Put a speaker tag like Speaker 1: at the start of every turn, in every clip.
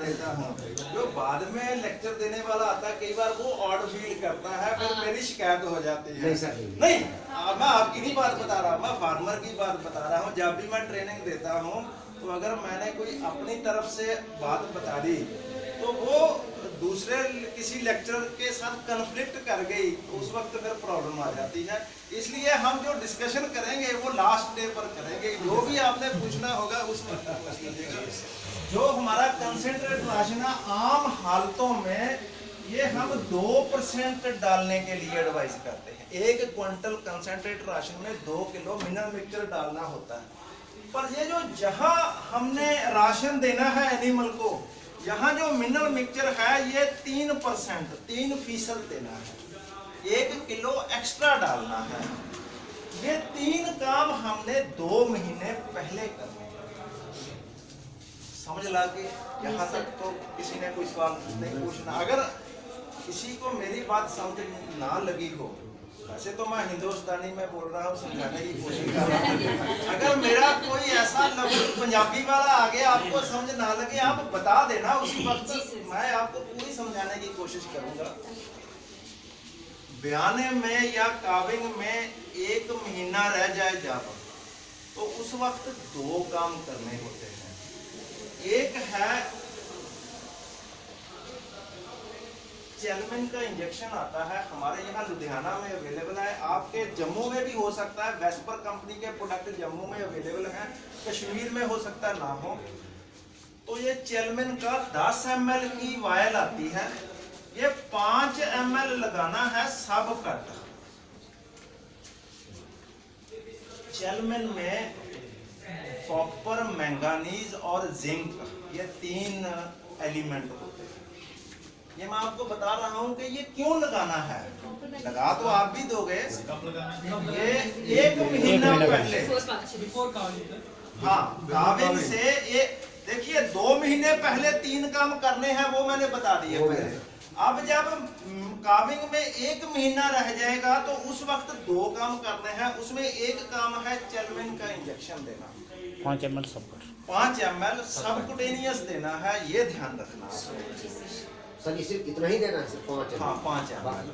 Speaker 1: देता हूँ। जो बाद में लेक्चर देने वाला आता है, कई बार वो ऑड फील करता है, फिर मेरी शिकायत हो जाती है। नहीं, मैं आपकी नहीं बात बता रहा, मैं फार्मर की बात बता रहा हूँ। जब भी मैं ट्रेनिंग देता हूँ तो अगर मैंने कोई अपनी तरफ से बात बता दी तो वो दूसरे किसी लेक्चरर के साथ कन्फ्लिक्ट कर गई तो उस वक्त फिर प्रॉब्लम आ जाती है। इसलिए हम जो डिस्कशन करेंगे वो लास्ट डे पर करेंगे। जो भी आपने पूछना होगा उस वक्त पूछ लीजिएगा। जो हमारा कंसेंट्रेट राशन आम हालतों में ये हम 2% डालने के लिए एडवाइस करते हैं। 1 क्विंटल कंसेंट्रेट राशन में 2 किलो मिनरल मिक्सचर डालना होता है। पर ये जो जहां हमने राशन देना है एनिमल को, यहाँ जो मिनरल मिक्सचर है ये 3% देना है, 1 किलो एक्स्ट्रा डालना है। ये 3 काम हमने 2 महीने पहले करने हैं। समझ ला के यहाँ तक तो किसी ने कोई सवाल नहीं पूछना। अगर किसी को मेरी बात समझ ना लगी हो, वैसे तो मैं हिंदुस्तानी में बोल रहा हूँ, समझाने की कोशिश कर रहा हूँ। अगर मेरा कोई ऐसा लफ्ज़ पंजाबी वाला आगे आपको समझ ना लगे, आप बता देना, उसी वक्त मैं आपको पूरी समझाने की कोशिश करूंगा। बयाने में या काविंग में 1 महीना रह जाए जब, तो उस वक्त 2 काम करने होते हैं। एक है चेलमिन का इंजेक्शन आता है, हमारे यहाँ लुधियाना में अवेलेबल है, आपके जम्मू में भी हो सकता है। वेस्पर कंपनी के प्रोडक्ट जम्मू में अवेलेबल हैं, कश्मीर में हो सकता है ना हो। तो ये चेलमिन का 10 ml की वायल आती है, ये 5 ml लगाना है सब कट। चेलमिन में कॉपर, मैंगानीज और जिंक, ये 3 एलिमेंट होते हैं। ये मैं आपको बता रहा हूँ कि ये क्यों लगाना है। लगा तो आप भी दोगे, ये 1 महीना पहले, हाँ काविंग से ये देखिए 2 महीने पहले 3 काम करने हैं, वो मैंने बता दिए पहले। अब जब काविंग में 1 महीना रह जाएगा तो उस वक्त 2 काम करने हैं। उसमें एक काम है चेलमिन का इंजेक्शन देना,
Speaker 2: 5 ml सबकुट,
Speaker 1: 5 ml सबकुटेनियस देना है, ये ध्यान रखना।
Speaker 3: सर ये सिर्फ इतना ही देना है, सिर्फ 5 ml?
Speaker 1: हाँ 5 ml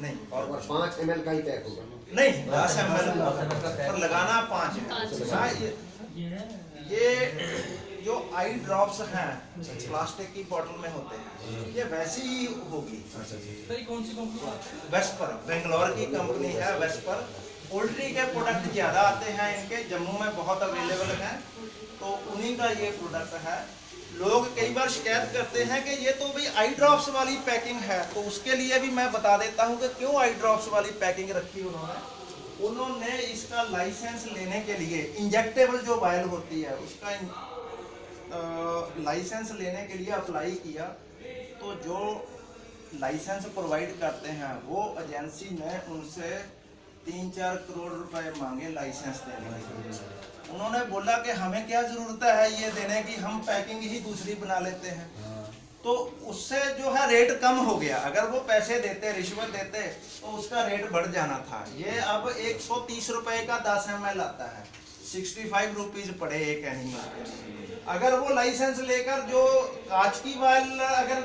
Speaker 1: नहीं,
Speaker 3: और 5 ml का ही पैक होगा?
Speaker 1: नहीं, 10 ml पर लगाना 5 ml। ये जो आई ड्रॉप्स हैं प्लास्टिक की बोतल में होते हैं, ये वैसी ही होगी।
Speaker 4: कौन सी कंपनी?
Speaker 1: वेस्पर, बेंगलोर की कंपनी है वेस्पर। पोल्ट्री के प्रोडक्ट ज्यादा आते हैं इनके, जम्मू में बहुत अवेलेबल हैं, तो उन्हीं का ये प्रोडक्ट है। लोग कई बार शिकायत करते हैं कि ये तो भाई आई ड्रॉप्स वाली पैकिंग है, तो उसके लिए भी मैं बता देता हूँ कि क्यों आई ड्रॉप्स वाली पैकिंग रखी उन्होंने इसका लाइसेंस लेने के लिए, इंजेक्टेबल जो वायल होती है उसका लाइसेंस लेने के लिए अप्लाई किया, तो जो लाइसेंस प्रोवाइड करते हैं वो एजेंसी ने उनसे 3-4 करोड़ रुपए मांगे लाइसेंस देने के लिए। उन्होंने बोला कि हमें क्या जरूरत है ये देने की, हम पैकिंग ही दूसरी बना लेते हैं। तो उससे जो है रेट कम हो गया। अगर वो पैसे देते, रिश्वत देते, तो उसका रेट बढ़ जाना था। ये अब 130 रुपए का 10 ml आता है, 65 रुपीज पड़े एक एनिमल। अगर वो लाइसेंस लेकर जो कांच की वायल अगर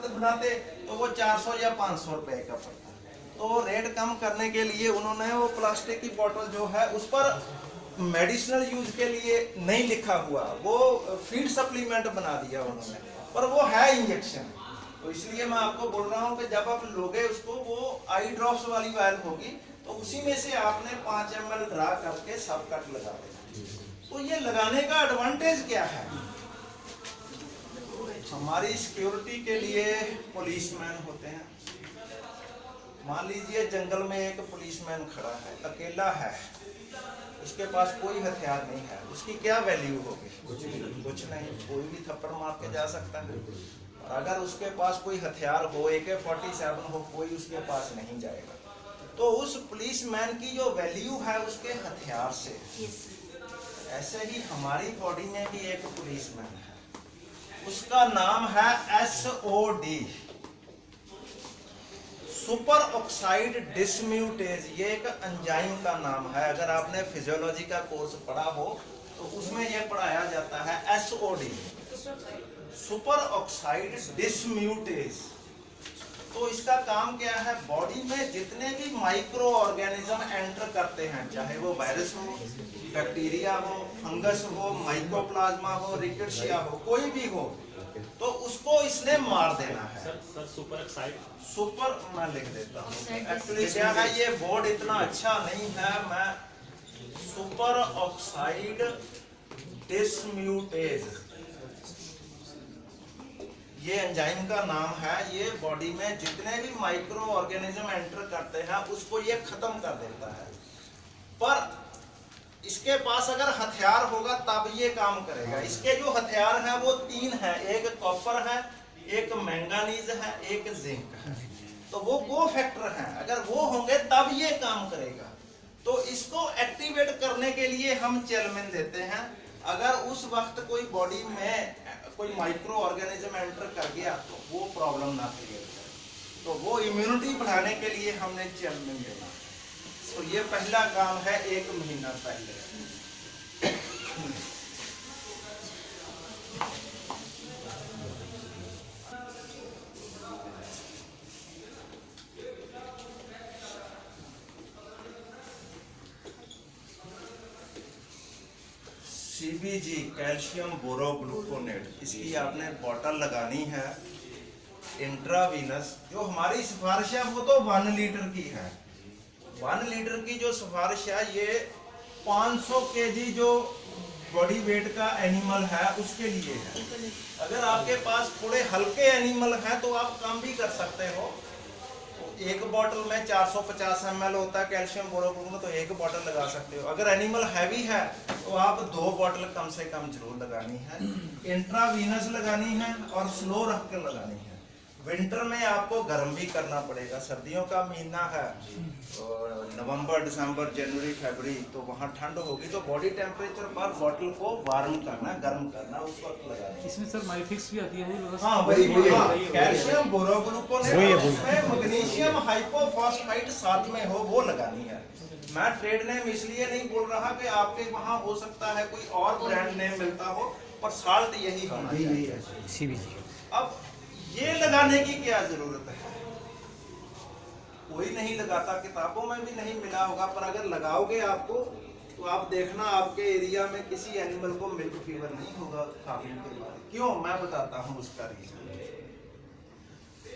Speaker 1: बनाते तो वो 400 या 500 रुपए का पड़ता। तो रेट कम करने के लिए उन्होंने वो प्लास्टिक की बोतल जो है उस पर मेडिसिनल यूज के लिए नहीं लिखा हुआ, वो फीड सप्लीमेंट बना दिया उन्होंने, पर वो है इंजेक्शन। तो इसलिए मैं आपको बोल रहा हूँ कि जब आप लोगे उसको, वो आई ड्रॉप्स वाली वायल होगी, तो उसी में से आपने 5 ml ड्रा करके सब कट लगा देना। तो ये लगाने का एडवांटेज क्या है? हमारी सिक्योरिटी के लिए पुलिसमैन होते हैं। मान लीजिए जंगल में एक पुलिसमैन खड़ा है, अकेला है, उसके पास कोई हथियार नहीं है, उसकी क्या वैल्यू होगी? कुछ नहीं, कोई भी थप्पड़ मार के जा सकता है। और अगर उसके पास कोई हथियार हो, AK-47 हो, कोई उसके पास नहीं जाएगा। तो उस पुलिसमैन की जो वैल्यू है उसके हथियार से, ऐसे ही हमारी बॉडी में भी एक पुलिसमैन है, उसका नाम है SOD, सुपर ऑक्साइड डिसम्यूटेज। ये एक एंजाइम का नाम है। अगर आपने फिजियोलॉजी का कोर्स पढ़ा हो तो उसमें ये पढ़ाया जाता है SOD। Super oxide dismutase. तो इसका काम क्या है, बॉडी में जितने भी माइक्रो ऑर्गेनिज्म एंटर करते हैं, चाहे वो वायरस हो, बैक्टीरिया हो, फंगस हो, माइकोप्लाज्मा हो, रिकेट्सिया हो, कोई भी हो, तो उसको इसने मार देना है।
Speaker 2: सर सुपर ऑक्साइड,
Speaker 1: सुपर मैं लिख देता हूँ, एक्चुअली क्या है ये बोर्ड इतना अच्छा नहीं है, मैं सुपर ऑक्साइड डिसम्यूटेज, ये एंजाइम का नाम है। ये बॉडी में जितने भी माइक्रो ऑर्गेनिज्म एंटर करते हैं उसको ये खत्म कर देता है। पर इसके पास अगर हथियार होगा तब ये काम करेगा। इसके जो हथियार हैं वो 3 हैं, एक कॉपर है, एक मैंगानीज है, एक जिंक है। तो वो कोफैक्टर हैं, अगर वो होंगे तब ये काम करेगा। तो इसको एक्टिवेट करने के लिए हम चेलमिन देते हैं। अगर उस वक्त कोई बॉडी में कोई माइक्रो ऑर्गेनिज्म एंटर कर गया तो वो प्रॉब्लम ना क्रिएट करे, तो वो इम्यूनिटी बढ़ाने के लिए हमने चेलमिन देना। तो ये पहला काम है 1 महीना पहले। CBG कैल्शियम बोरोग्लूकोनेट, इसकी आपने बॉटल लगानी है इंट्रावीनस। जो हमारी सिफारिश है वो तो 1 लीटर की है। 1 लीटर की जो सिफारिश है ये 500 kg जो बॉडी वेट का एनिमल है उसके लिए है। अगर आपके पास थोड़े हल्के एनिमल हैं तो आप कम भी कर सकते हो। एक बॉटल में 450 ml होता है कैल्शियम बोरोग्लूकोनेट, तो 1 बॉटल लगा सकते हो। अगर एनिमल हैवी है तो आप 2 बॉटल कम से कम जरूर लगानी है। इंट्रावीनस लगानी है और स्लो रख कर लगानी है। विंटर में आपको गर्म भी करना पड़ेगा। सर्दियों का महीना है, नवंबर, दिसंबर, जनवरी, फरवरी, तो वहाँ ठंड होगी, तो बॉडी टेम्परेचर पर बॉटल को वार्म करना, गर्म करना, उस वक्त लगाना।
Speaker 4: इसमें सर माइफिक्स भी आती है वो?
Speaker 1: हाँ वही, कैल्शियम बोरोग्लूकोनेट, उसमें मैग्नीशियम हाइपोफॉस्फेट साथ में हो वो लगानी है। मैं ट्रेड नेम इसलिए नहीं बोल रहा कि आपके वहाँ हो सकता है कोई और ब्रांड नेम मिलता हो, पर साल्ट यही होना चाहिए, CBG। अब ये लगाने की क्या जरूरत है, कोई नहीं लगाता, किताबों में भी नहीं मिला होगा, पर अगर लगाओगे आपको तो आप देखना आपके एरिया में किसी एनिमल को मिल्क फीवर नहीं होगा खाने के बाद। क्यों, मैं बताता हूँ उसका रीजन।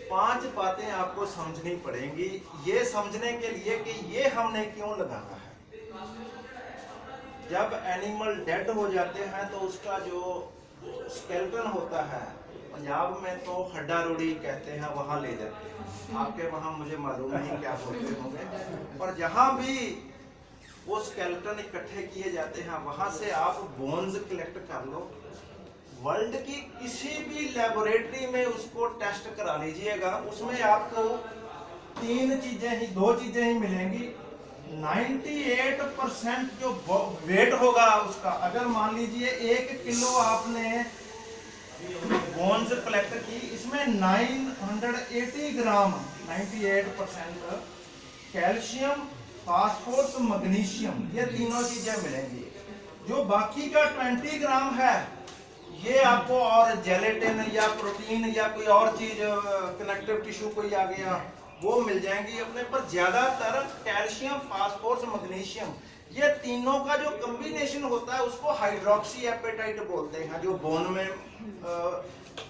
Speaker 1: 5 बातें आपको समझनी पड़ेंगी ये समझने के लिए कि ये हमने क्यों लगाना है। जब एनिमल डेड हो जाते हैं तो उसका जो स्केलेटन होता है, पंजाब में तो हड्डा रोड़ी कहते हैं, वहां ले जाते हैं। आपके वहां मुझे मालूम नहीं क्या बोलते होंगे, पर जहां भी वो स्केलेटन इकट्ठे किए जाते हैं वहां से आप बोन्स कलेक्ट कर लो। वर्ल्ड की किसी भी लेबोरेटरी में उसको टेस्ट करा लीजिएगा, उसमें आपको 2 चीजें ही मिलेंगी। 98% जो वेट होगा उसका, अगर मान लीजिए 1 किलो आपने बोन्स कलेक्ट की, इसमें 980 ग्राम 98% कैल्शियम, फास्फोरस, मैग्नीशियम, ये तीनों चीजें मिलेंगी। जो बाकी का 20 ग्राम है ये आपको और जेलेटिन या प्रोटीन या कोई और चीज, कनेक्टिव टिश्यू कोई आ गया, वो मिल जाएंगी अपने। पर ज्यादातर कैल्शियम, फास्फोरस, मैग्नीशियम, ये तीनों का जो कॉम्बिनेशन होता है उसको हाइड्रोक्सी एपेटाइट बोलते हैं। जो बोन में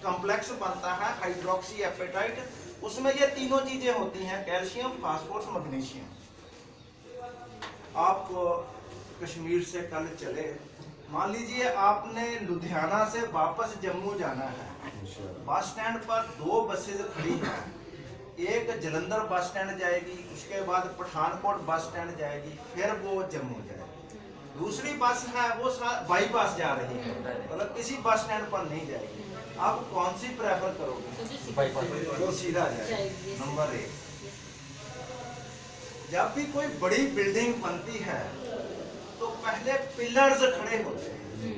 Speaker 1: कॉम्प्लेक्स बनता है हाइड्रोक्सी एपेटाइट, उसमें ये तीनों चीजें होती हैं, कैल्शियम, फास्फोरस, मैग्नीशियम। आप कश्मीर से कल चले, मान लीजिए आपने लुधियाना से वापस जम्मू जाना है, बस स्टैंड पर 2 बसेज खड़ी हैं। एक जलंधर बस स्टैंड जाएगी, उसके बाद पठानकोट बस स्टैंड जाएगी, फिर वो जम्मू जाएगी। दूसरी बस है वो बाईपास जा रही है, मतलब किसी बस स्टैंड पर नहीं जाएगी। आप कौन सी प्रेफर करोगे? बाईपास, जो सीधा जाएगी। नंबर 1। जब भी कोई बड़ी बिल्डिंग बनती है तो पहले पिलर्स खड़े होते हैं।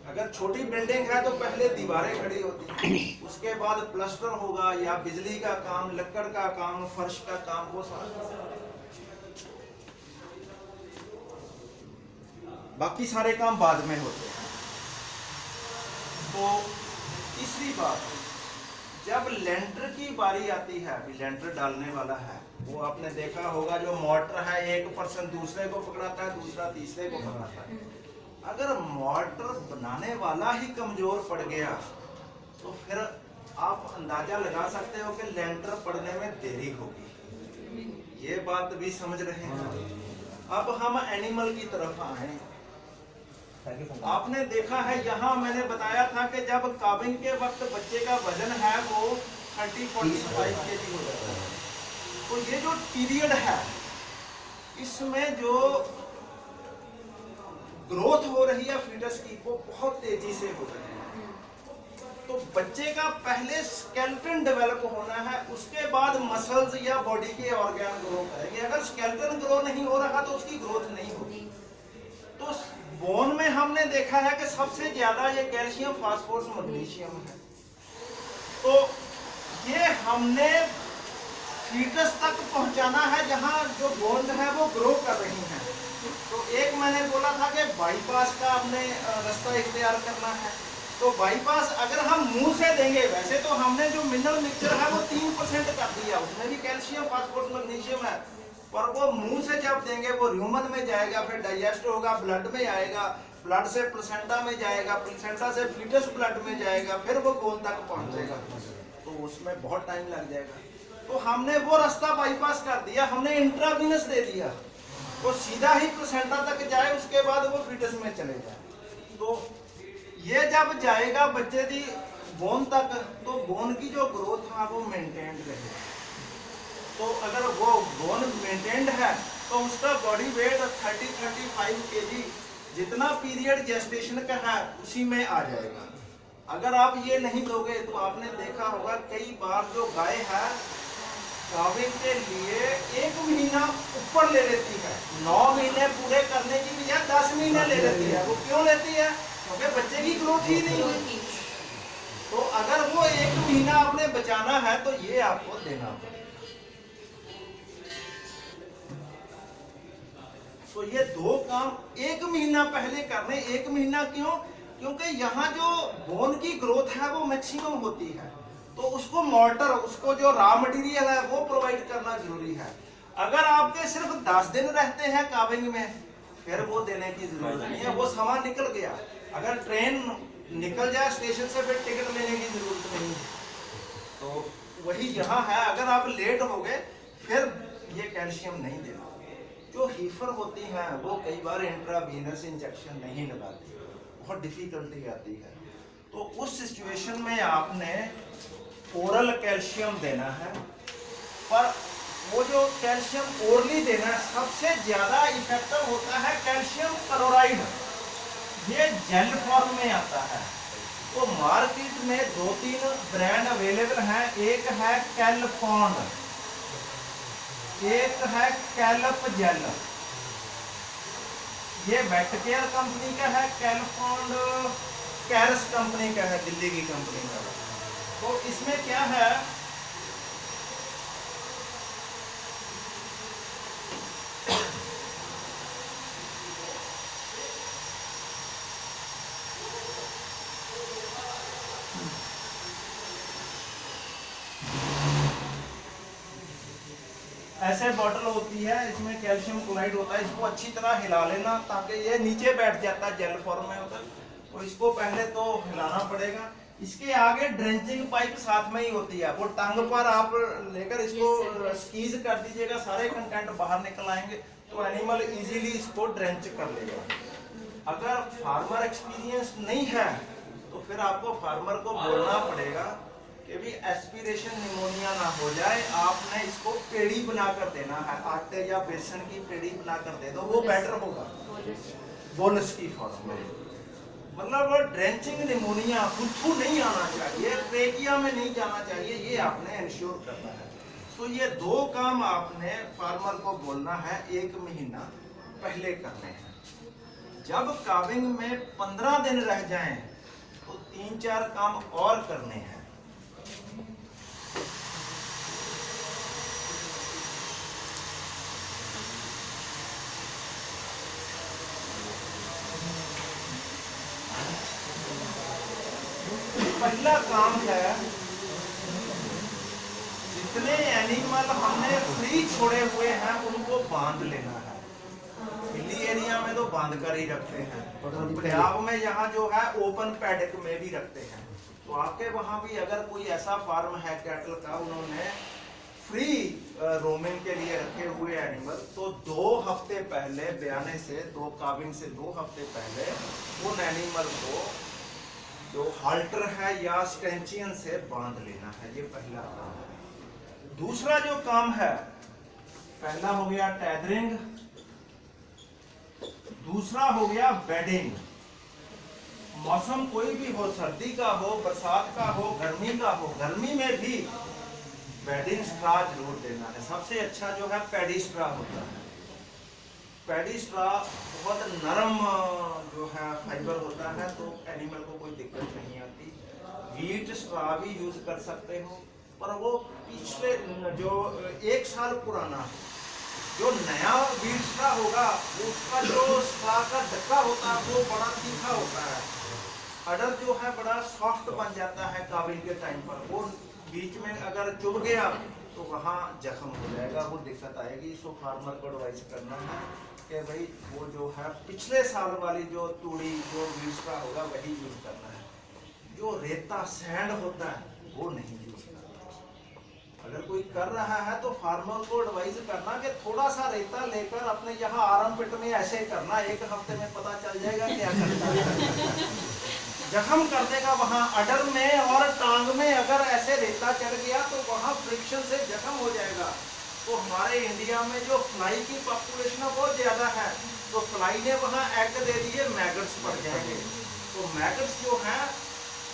Speaker 1: अगर छोटी बिल्डिंग है तो पहले दीवारें खड़ी होती हैं, उसके बाद प्लास्टर होगा या बिजली का काम, लकड़ का काम, फर्श का काम, वो सारा, बाकी सारे काम बाद में होते हैं। तो तीसरी बात, जब लेंटर की बारी आती है, अभी लेंटर डालने वाला है, वो आपने देखा होगा जो मोटर है एक पर्सन दूसरे को पकड़ाता है, दूसरा तीसरे को पकड़ाता है। अगर मोटर बनाने वाला ही कमजोर पड़ गया तो फिर आप अंदाजा लगा सकते हो कि लेंटर पड़ने में देरी होगी। ये बात भी समझ रहे हैं। अब हम एनिमल की तरफ आए। आपने देखा है, यहाँ मैंने बताया था कि जब काबिंग के वक्त बच्चे का वजन है वो 30-45 kg हो जाता है। तो ये जो पीरियड है इसमें जो ग्रोथ हो रही है फीटस की वो बहुत तेजी से हो रही है। तो बच्चे का पहले स्केलेटन डेवलप होना है, उसके बाद मसल्स या बॉडी के ऑर्गन ग्रो करेंगे। अगर स्केलेटन ग्रो नहीं हो रहा तो उसकी ग्रोथ नहीं होगी। तो बोन में हमने देखा है कि सबसे ज्यादा ये कैल्शियम, फास्फोरस, मैग्नीशियम है। तो ये हमने फीटस तक पहुंचाना है जहां जो बोन्स है वो ग्रो कर रही हैं। तो एक मैंने बोला था कि बाईपास का हमने रास्ता इख्तियार करना है। तो बाईपास अगर हम मुंह से देंगे, वैसे तो हमने जो मिनरल मिक्सचर है वो 3% कर दिया, उसमें भी कैल्शियम, फास्फोरस, मैग्नीशियम है, पर वो मुंह से जब देंगे वो ह्यूमन में जाएगा, फिर डाइजेस्ट होगा, ब्लड में आएगा, ब्लड से प्लेसेंटा में जाएगा, प्लेसेंटा से फीटस ब्लड में जाएगा, फिर वो बोन तक पहुंचेगा। तो उसमें बहुत टाइम लग जाएगा। तो हमने वो रास्ता बाईपास कर दिया, हमने इंट्रावीनस दे दिया, वो सीधा ही प्लेसेंटा तक जाए, उसके बाद वो फीटस में चले जाए। तो ये जब जाएगा बच्चे की बोन तक तो बोन की जो ग्रोथ है वो मेंटेन्ड रहेगा। तो अगर वो बोन मेंटेन्ड है तो उसका बॉडी वेट 30-35 kg जितना पीरियड जेस्टेशन का है उसी में आ जाएगा। अगर आप ये नहीं दोगे तो आपने देखा होगा कई बार जो गाय है काविंग के लिए 1 महीना ऊपर ले लेती है, 9 महीने पूरे करने की बजाय 10 महीने ले लेती है। वो क्यों लेती है? क्योंकि बच्चे की ग्रोथ ही नहीं हुई। तो अगर वो 1 महीना आपने बचाना है तो ये आपको देना पड़ेगा। तो ये 2 काम 1 महीना पहले करने। 1 महीना क्यों? क्योंकि यहाँ जो बोन की ग्रोथ है वो मैक्सिमम होती है, तो उसको मोर्टर, उसको जो रॉ मटेरियल है वो प्रोवाइड करना जरूरी है। अगर आपके सिर्फ 10 दिन रहते हैं काविंग में फिर वो देने की जरूरत नहीं है, वो सामान निकल गया। अगर ट्रेन निकल जाए स्टेशन से फिर टिकट लेने की जरूरत नहीं है। तो वही यहाँ है, अगर आप लेट हो गए फिर ये कैल्शियम नहीं देना। जो हीफर होती हैं वो कई बार इंट्रावीनस इंजेक्शन नहीं लगाती, बहुत डिफिकल्टी आती है। तो उस सिचुएशन में आपने ओरल कैल्शियम देना है। पर वो जो कैल्शियम ओरली देना है सबसे ज्यादा इफेक्टिव होता है कैल्शियम क्लोराइड। ये जेल फॉर्म में आता है। तो मार्केट में 2-3 ब्रांड अवेलेबल हैं। एक है कैलफॉन्ड, एक है कैलप जेल। ये वेटकेयर कंपनी का है, कैलफॉन्ड कैरस कंपनी का है, दिल्ली की कंपनी का। तो इसमें क्या है, ऐसे बॉटल होती है, इसमें कैल्शियम क्लोराइड होता है। इसको अच्छी तरह हिला लेना ताकि ये नीचे बैठ जाता है, जेल फॉर्म में होता है। तो इसको पहले तो हिलाना पड़ेगा। इसके आगे ड्रेंचिंग पाइप साथ में ही होती है, वो टंग पर आप लेकर इसको स्क्वीज कर दीजिएगा, सारे कंटेंट बाहर निकल आएंगे, तो एनिमल इजीली इसको ड्रेंच कर लेगा। अगर फार्मर एक्सपीरियंस नहीं है तो फिर आपको फार्मर को बोलना पड़ेगा कि भी एस्पिरेशन निमोनिया ना हो जाए, आपने इसको पेड़ी बनाकर देना है, आटे या बेसन की पेड़ी बनाकर दे दो, वो बेटर होगा। बोनस की फॉर्म में मतलब ड्रेंचिंग निमोनिया हुथू नहीं आना चाहिए, ट्रेकिया में नहीं जाना चाहिए, ये आपने इंश्योर करना है। तो ये 2 काम आपने फार्मर को बोलना है 1 महीना पहले करने हैं। जब काविंग में 15 दिन रह जाएं तो 3-4 काम और करने हैं। पहला काम है, जितने एनिमल हमने फ्री छोड़े हुए हैं उनको बांध लेना है। हिली एरिया में तो बांध कर ही रखते हैं, पंजाब में यहाँ जो है ओपन पैडक में भी रखते हैं। तो आपके वहाँ भी अगर कोई ऐसा फार्म है कैटल का, उन्होंने फ्री रोमिंग के लिए रखे हुए एनिमल, तो 2 हफ्ते पहले ब्याने से, 2 काविंग से 2 हफ्ते पहले उन एनिमल को जो हाल्टर है या स्टेंचियन से बांध लेना है। ये पहला काम है। दूसरा जो काम है, पहला हो गया टेदरिंग, दूसरा हो गया बेडिंग। मौसम कोई भी हो, सर्दी का हो, बरसात का हो, गर्मी का हो, गर्मी में भी बेडिंग स्ट्रा जरूर देना है। सबसे अच्छा जो है पैडी स्ट्रा होता है। पैडी स्ट्रा बहुत नरम जो है फाइबर होता है, तो एनिमल को कोई दिक्कत नहीं आती। वीट स्ट्रा भी यूज कर सकते हो, पर वो पिछले जो 1 साल पुराना है। जो नया वीट स्ट्रा होगा उसका जो स्ट्रा का धक्का होता है वो बड़ा तीखा होता है। अडर जो है बड़ा सॉफ्ट बन जाता है काविंग के टाइम पर। वो बीच में अगर चुभ गया तो वहाँ जख्म हो जाएगा, वो दिक्कत आएगी। सो फार्मर को एडवाइस करना है कि भाई वो जो है पिछले साल वाली जो तूड़ी जो वीट का होगा वही यूज करना है। जो रेता सैंड होता है वो नहीं यूज करना। अगर कोई कर रहा है तो फार्मर को एडवाइस करना कि थोड़ा सा रेता लेकर अपने यहाँ आराम पिट में ऐसे करना, 1 हफ्ते में पता चल जाएगा क्या करना है। जख्म कर देगा वहां अडर में और टांग में। अगर ऐसे रेता चढ़ गया तो वहां फ्रिक्शन से जख्म हो जाएगा। तो हमारे इंडिया में जो फ्लाई की पॉपुलेशन बहुत ज्यादा है, तो फ्लाई ने वहां एग दे दिए, मैगट्स पड़ जाएंगे। तो मैगट्स जो है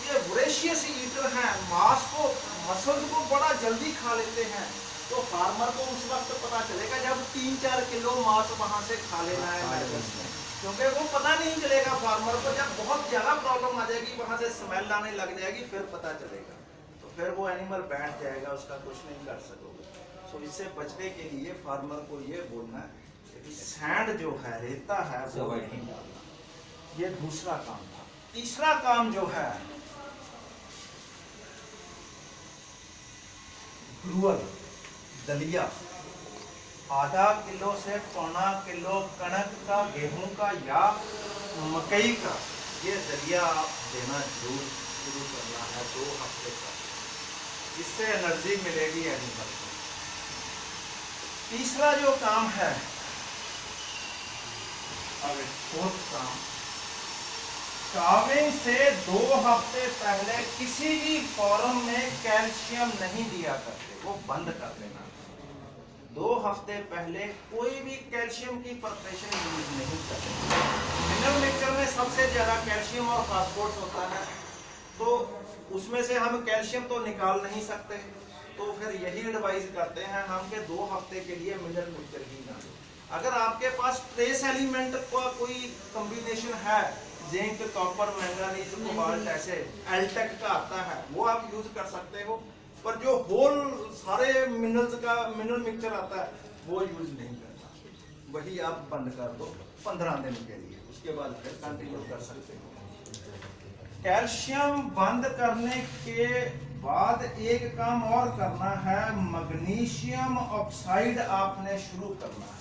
Speaker 1: ये वोरेशियस ईटर हैं, मांस को, मसल्स को बड़ा जल्दी खा लेते हैं। तो फार्मर को उस वक्त पता चलेगा जब 3-4 किलो मांस वहां से खा लेना है मैगट्स ने, क्योंकि वो पता नहीं चलेगा फार्मर को। जब बहुत ज्यादा प्रॉब्लम आ जाएगी, वहां से स्मेल आने लग जाएगी, फिर पता चलेगा। तो फिर वो एनिमल बैठ जाएगा, उसका कुछ नहीं कर सकोगे। तो इससे बचने के लिए फार्मर को ये बोलना है कि सैंड जो है, रेता है, वो नहीं डालना। ये दूसरा काम था। तीसरा काम जो है ग्रूअल, दलिया। आधा किलो से 1.25 किलो कणक का, गेहूं का या मकई का ये दलिया आप देना जरूर शुरू करना है 2 हफ्ते तक। इससे एनर्जी मिलेगी एनिमल को। तीसरा जो काम है, अब 4th काम, काविंग से 2 हफ्ते पहले किसी भी फॉर्म में कैल्शियम नहीं दिया करते, वो बंद कर देना। 2 हफ्ते पहले कोई भी कैल्शियम की प्रिपरेशन यूज नहीं करते। मिनरल मिक्सचर में सबसे ज्यादा कैल्शियम और फास्फोरस होता है, तो उसमें से हम कैल्शियम तो निकाल नहीं सकते। तो फिर यही एडवाइस करते हैं हम कि 2 हफ्ते के लिए मिनरल मिक्सचर ही ना लो। अगर आपके पास ट्रेस एलिमेंट का कोई कॉम्बिनेशन है, जिंक, कॉपर, मैंगनीज, कोबाल्ट, ऐसे एल्टेक का आता है, वो आप यूज कर सकते हो। पर जो होल सारे मिनरल्स का मिनरल मिक्सचर आता है वो यूज नहीं करना। वही आप बंद कर दो 15 दिन के लिए, उसके बाद फिर कंटिन्यू कर सकते हो। कैल्शियम बंद करने के बाद एक काम और करना है, मैग्नीशियम ऑक्साइड आपने शुरू करना है।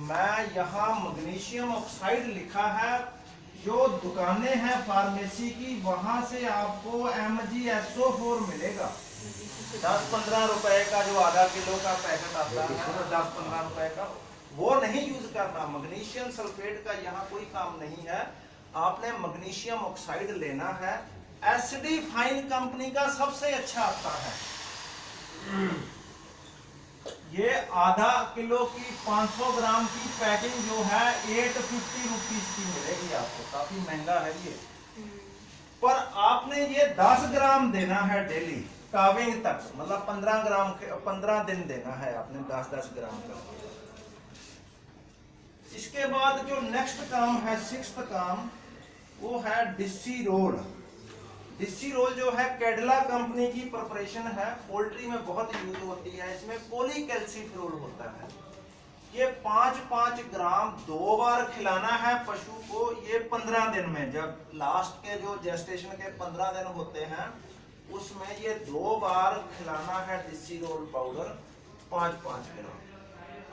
Speaker 1: मैं यहाँ मैग्नीशियम ऑक्साइड लिखा है। जो दुकानें हैं फार्मेसी की, वहां से आपको MgSO4 मिलेगा। 10-15 रुपए का जो आधा किलो का पैकेट आता है, 10-15 रुपए का, वो नहीं यूज करना। मैग्नीशियम सल्फेट का यहाँ कोई काम नहीं है। आपने मैग्नीशियम ऑक्साइड लेना है। एसडी फाइन कंपनी का सबसे अच्छा आता है। ये आधा किलो की 500 ग्राम की पैकिंग जो है 850 रुपीज की मिलेगी आपको। काफी महंगा है ये, पर आपने ये 10 ग्राम देना है डेली काविंग तक, मतलब 15 ग्राम 15 दिन देना है आपने 10-10 ग्राम का। इसके बाद जो नेक्स्ट काम है, 6th काम, वो है डिस्सी रोल। डिस्सी रोल जो है कैडला कंपनी की प्रिपरेशन है, पोल्ट्री में बहुत यूज होती है। इसमें पॉलीकैल्सिफेरोल होता है। ये 5-5 ग्राम 2 बार खिलाना है पशु को। ये 15 दिन में, जब लास्ट के जो जेस्टेशन के 15 दिन होते हैं उसमें ये 2 बार खिलाना है डिस्सीरोल पाउडर 5-5 ग्राम।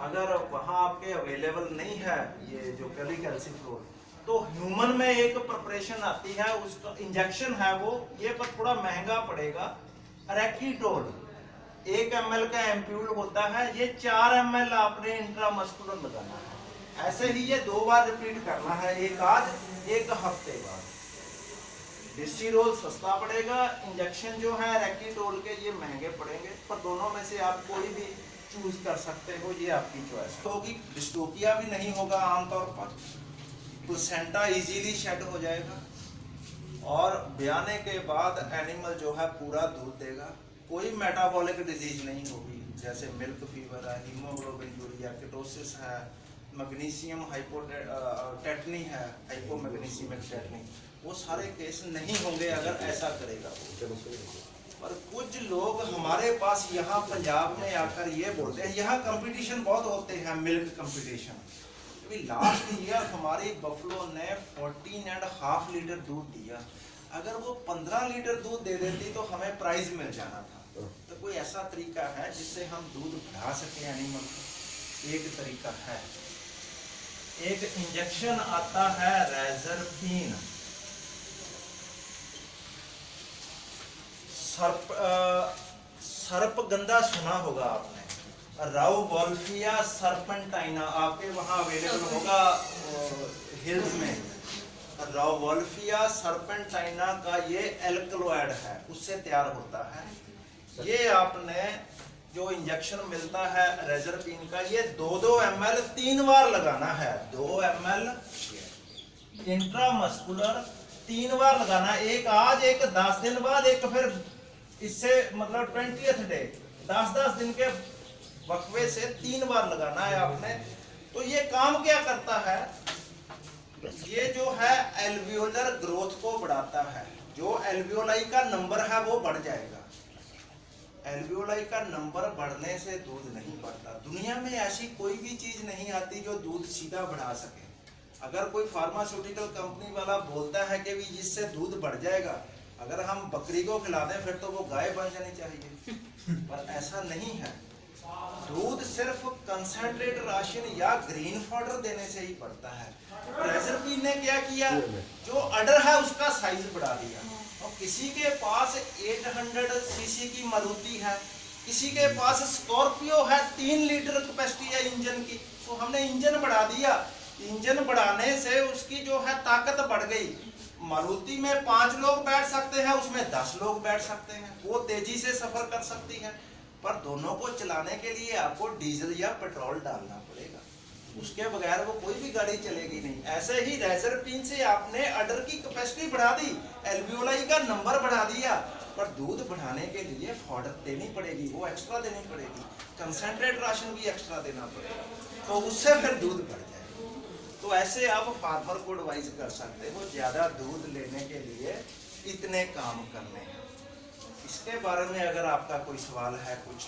Speaker 1: अगर वहाँ आपके अवेलेबल नहीं है ये जो कैल्सिफ्लोर, तो ह्यूमन में एक प्रिपरेशन आती है, उसका इंजेक्शन है वो, ये पर थोड़ा महंगा पड़ेगा, रेक्टिटोल 1 ml का एम्प्यूल होता है, ये 4 ml आपने इंट्रामस्कुलर लगाना है। ऐसे ही ये 2 बार रिपीट करना है, एक आज एक हफ्ते बाद। डिस्सीरोल सस्ता पड़ेगा, इंजेक्शन जो है रेक्टिटोल के ये महंगे पड़ेंगे, पर दोनों में से आप कोई भी चूज कर सकते हो, ये आपकी चॉइस होगी। डिस्टोपिया भी नहीं होगा आमतौर पर, प्लेसेंटा इजीली शेड हो जाएगा और ब्याने के बाद एनिमल जो है पूरा दूध देगा। कोई मेटाबॉलिक डिजीज नहीं होगी, जैसे मिल्क फीवर है, हीमोग्लोबिन यूरिया, कीटोसिस है, मैग्नीशियम हाइपोटेटनी है, हाइपोमैग्नीशियमिक टेटनी, वो सारे केस नहीं होंगे अगर ऐसा करेगा। पर कुछ लोग हमारे पास यहाँ पंजाब में आकर ये बोलते हैं, यहाँ कंपटीशन बहुत होते हैं, मिल्क कंपटीशन। अभी लास्ट ईयर हमारी बफलो ने 14.5 लीटर दूध दिया, अगर वो 15 लीटर दूध दे देती तो हमें प्राइज मिल जाना था। तो कोई ऐसा तरीका है जिससे हम दूध बढ़ा सके एनिमल का? एक तरीका है, एक इंजेक्शन आता है रेजरपीन। सर्पगंधा सुना होगा आपने, राउवोल्फिया सर्पेंटाइना, आपके वहाँ अवेलेबल होगा हिल्स में। राउवोल्फिया सर्पेंटाइना का ये एल्कलॉइड है, उससे तैयार होता है। ये आपने जो इंजेक्शन मिलता है रेजरपीन का, ये 2-2 ml 3 बार लगाना है। 2 ml इंट्रामस्कुलर 3 बार लगाना, एक आज, एक 10 दिन बाद, एक फिर इससे मतलब 20th डे, 10-10 दिन के वक्फे से 3 बार लगाना है आपने। तो ये काम क्या करता है, ये जो है एल्वियोलर ग्रोथ को बढ़ाता है। जो एल्वियोलाई का नंबर है वो बढ़ जाएगा। एल्वियोलाई का नंबर बढ़ने से दूध नहीं बढ़ता। दुनिया में ऐसी कोई भी चीज नहीं आती जो दूध सीधा बढ़ा सके। अगर कोई फार्मास्यूटिकल कंपनी वाला बोलता है कि भी इससे दूध बढ़ जाएगा, अगर हम बकरी को खिला दें फिर तो वो गाय बन जानी चाहिए, पर ऐसा नहीं है। दूध सिर्फ कंसंट्रेट राशन या ग्रीन फॉडर देने से ही बढ़ता है। रेजरपीन ने क्या किया, जो अडर है उसका साइज बढ़ा दिया। और किसी के पास 800 सीसी की मारुति है, किसी के पास स्कॉर्पियो है 3 लीटर कैपेसिटी है इंजन की, तो हमने इंजन बढ़ा दिया। इंजन बढ़ाने से उसकी जो है ताकत बढ़ गई। मारुति में 5 लोग बैठ सकते हैं, उसमें 10 लोग बैठ सकते हैं, वो तेजी से सफर कर सकती है। पर दोनों को चलाने के लिए आपको डीजल या पेट्रोल डालना पड़ेगा, उसके बगैर वो कोई भी गाड़ी चलेगी नहीं। ऐसे ही रेजरपीन से आपने अडर की कैपेसिटी बढ़ा दी, एल्वियोलाई का नंबर बढ़ा दिया, पर दूध बढ़ाने के लिए फॉडर देनी पड़ेगी, वो एक्स्ट्रा देनी पड़ेगी, कंसंट्रेट राशन भी एक्स्ट्रा देना पड़ेगा, तो उससे फिर दूध बढ़ जाएगा। तो ऐसे आप फार्मर को एडवाइज कर सकते हो, ज्यादा दूध लेने के लिए इतने काम करने हैं। इसके बारे में अगर आपका कोई सवाल है, कुछ